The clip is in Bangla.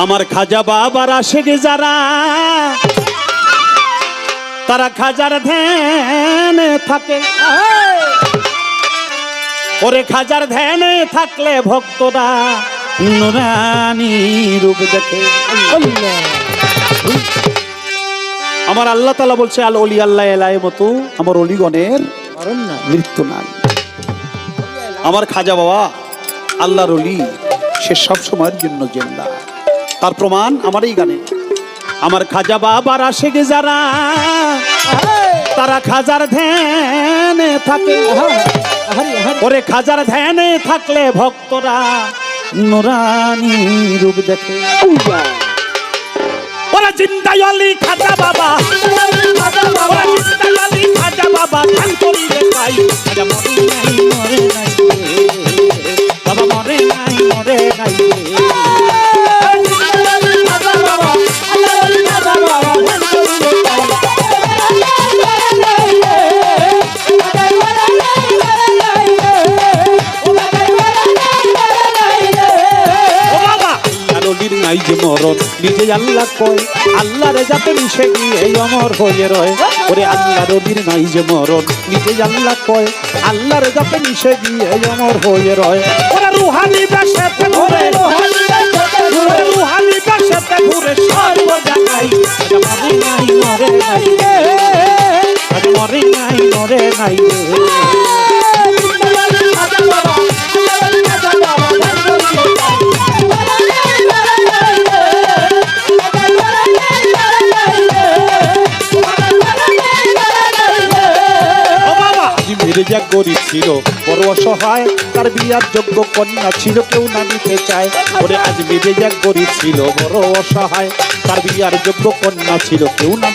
আমার খাজা বাবার আশিক যারা তারা খাজার ধ্যানে থাকে। ওরে খাজার ধ্যানে থাকলে ভক্তরা নুরানি রূপ দেখে। আমার আল্লাহ তাআলা বলছে আল ওলি আল্লাহ এলাই মতো আমার অলিগণের মৃত্যু নাই। আমার খাজা বাবা আল্লাহর ওলি, সে সব সময়ের জন্য জিন্দা। তার প্রমাণ আমার এই গানে। আমার খাজা বাবার আশিক যারা তারা খাজার ধ্যানে থাকে। ওরে খাজার ধ্যানে থাকলে ভক্তরা নুরানি রূপ দেখে। ওরা জিন্দাই আলী খাজা বাবা, ওরা জিন্দাই আলী খাজা বাবা ধ্যান করিলে পাই। খাজা মরে নাই মরে নাই বাবা, মরে নাই মরে নাই। নাই যে মরণ নিজে আল্লাহ কয়, আল্লাহরে যাতে মিশে গিয়ে অমর হয়ে রয়। ওরে আল্লাহর ওলির নাই যে মরণ নিজে আল্লাহ কয়, আল্লাহরে যাতে মিশে গিয়ে অমর হয়ে রয়। ওরা রুহানি বেশে ঘুরে, রুহানি বেশে ঘুরে সর্ব জায়গায়। মরে নাই মরে নাই, মরে নাই মরে নাই। মির্জা গরিব ছিল বড় অসহায়, তার বিয়ার যোগ্য কন্যা ছিল কেউ না নিতে চায়। ওরে আজ মির্জা গরিব ছিল বড় অসহায়, তার বিয়ার যোগ্য কন্যা ছিল কেউ না